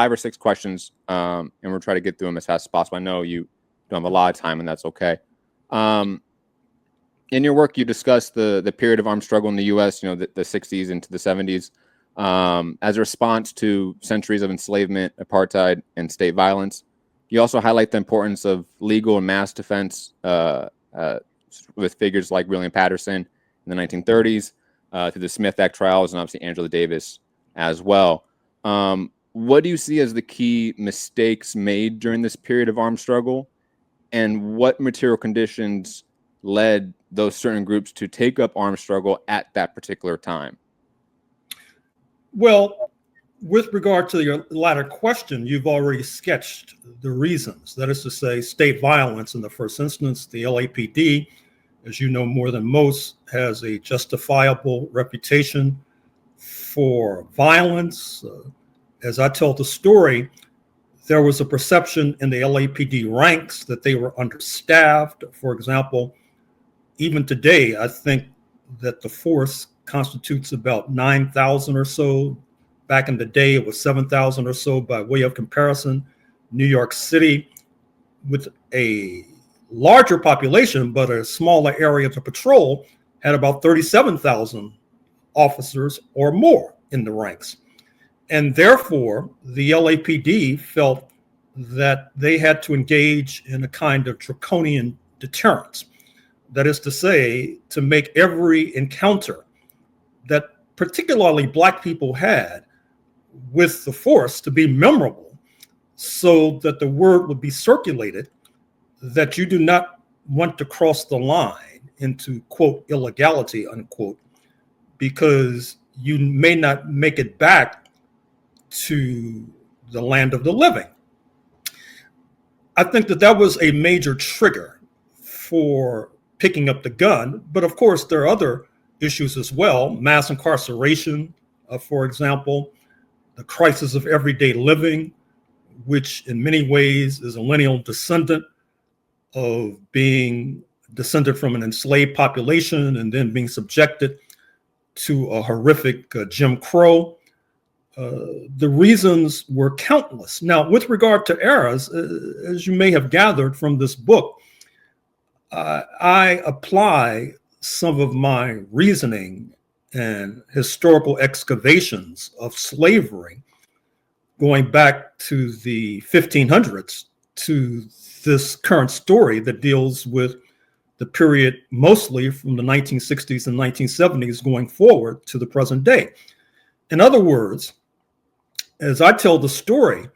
5 or 6 questions, and we'll try to get through them as fast as possible. I know you don't have a lot of time, and that's okay. In your work, you discuss the period of armed struggle in the U.S., the 60s into the 70s, as a response to centuries of enslavement, apartheid, and state violence. You also highlight the importance of legal and mass defense with figures like William Patterson in the 1930s, through the Smith Act trials, and obviously Angela Davis as well. What do you see as the key mistakes made during this period of armed struggle, and what material conditions led those certain groups to take up armed struggle at that particular time? Well, with regard to your latter question, you've already sketched the reasons. That is to say, state violence in the first instance. The LAPD, as you know more than most, has a justifiable reputation for violence. As I tell the story, there was a perception in the LAPD ranks that they were understaffed. For example, even today, I think that the force constitutes about 9,000 or so. Back in the day, it was 7,000 or so. By way of comparison, New York City, with a larger population but a smaller area to patrol, had about 37,000 officers or more in the ranks. And therefore, the LAPD felt that they had to engage in a kind of draconian deterrence. That is to say, to make every encounter that particularly Black people had with the force to be memorable, so that the word would be circulated that you do not want to cross the line into, quote, illegality, unquote, because you may not make it back to the land of the living. I think that that was a major trigger for picking up the gun. But of course, there are other issues as well. Mass incarceration, for example, the crisis of everyday living, which in many ways is a lineal descendant of being descended from an enslaved population and then being subjected to a horrific Jim Crow. The reasons were countless. Now, with regard to eras, as you may have gathered from this book, I apply some of my reasoning and historical excavations of slavery going back to the 1500s to this current story that deals with the period mostly from the 1960s and 1970s going forward to the present day. In other words, as I tell the story,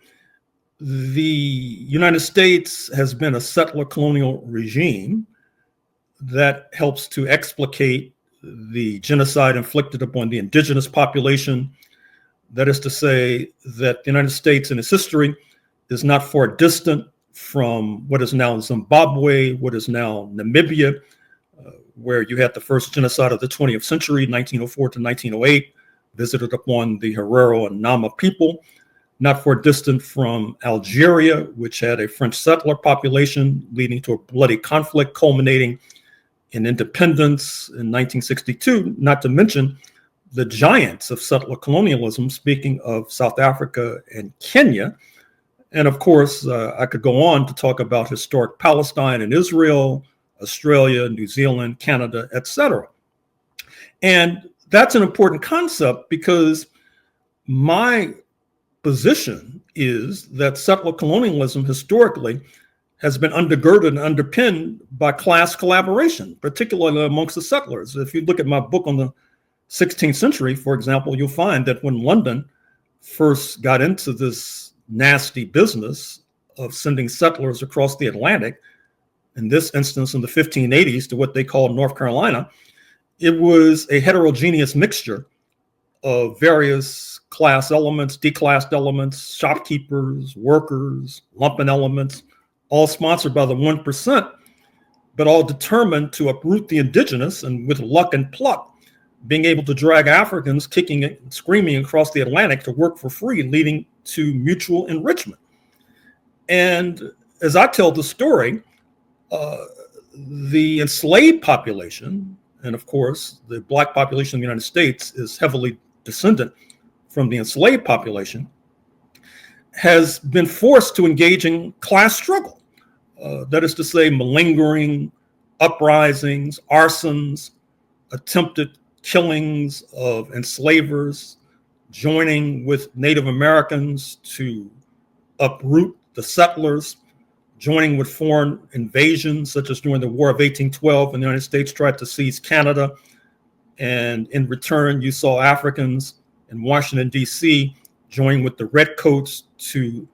the United States has been a settler colonial regime that helps to explicate the genocide inflicted upon the indigenous population. That is to say that the United States in its history is not far distant from what is now Zimbabwe, what is now Namibia, where you had the first genocide of the 20th century, 1904 to 1908, visited upon the Herero and Nama people. Not far distant from Algeria, which had a French settler population, leading to a bloody conflict culminating in independence in 1962, not to mention the giants of settler colonialism, speaking of South Africa and Kenya. And of course, I could go on to talk about historic Palestine and Israel, Australia, New Zealand, Canada, etc. And that's an important concept because my position is that settler colonialism historically has been undergirded and underpinned by class collaboration, particularly amongst the settlers. If you look at my book on the 16th century, for example, you'll find that when London first got into this nasty business of sending settlers across the Atlantic, in this instance in the 1580s to what they called North Carolina, it was a heterogeneous mixture of various class elements, declassed elements, shopkeepers, workers, lumpen elements, all sponsored by the 1%, but all determined to uproot the indigenous and with luck and pluck, being able to drag Africans kicking and screaming across the Atlantic to work for free, leading to mutual enrichment. And as I tell the story, the enslaved population, and of course, the Black population in the United States is heavily descendant from the enslaved population, has been forced to engage in class struggle. That is to say, malingering, uprisings, arsons, attempted killings of enslavers, joining with Native Americans to uproot the settlers, joining with foreign invasions, such as during the War of 1812, when the United States tried to seize Canada. And in return, you saw Africans in Washington, D.C., joining with the Redcoats to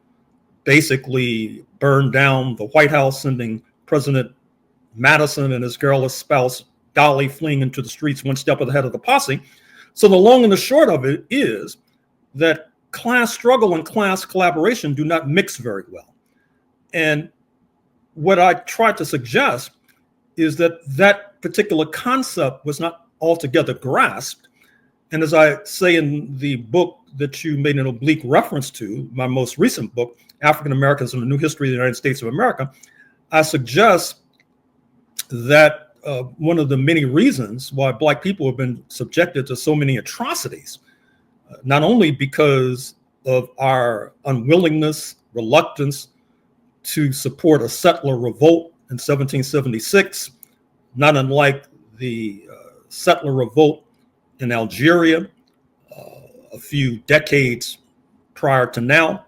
basically burn down the White House, sending President Madison and his girlless spouse Dolly fleeing into the streets one step ahead of the posse. So the long and the short of it is that class struggle and class collaboration do not mix very well. And what I tried to suggest is that that particular concept was not altogether grasped. And as I say in the book that you made an oblique reference to, my most recent book, African Americans and the New History of the United States of America, I suggest that one of the many reasons why Black people have been subjected to so many atrocities, not only because of our unwillingness, reluctance to support a settler revolt in 1776, not unlike the settler revolt in Algeria a few decades prior to now,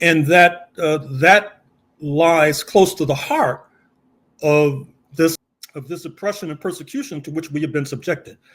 and that that lies close to the heart of this oppression and persecution to which we have been subjected.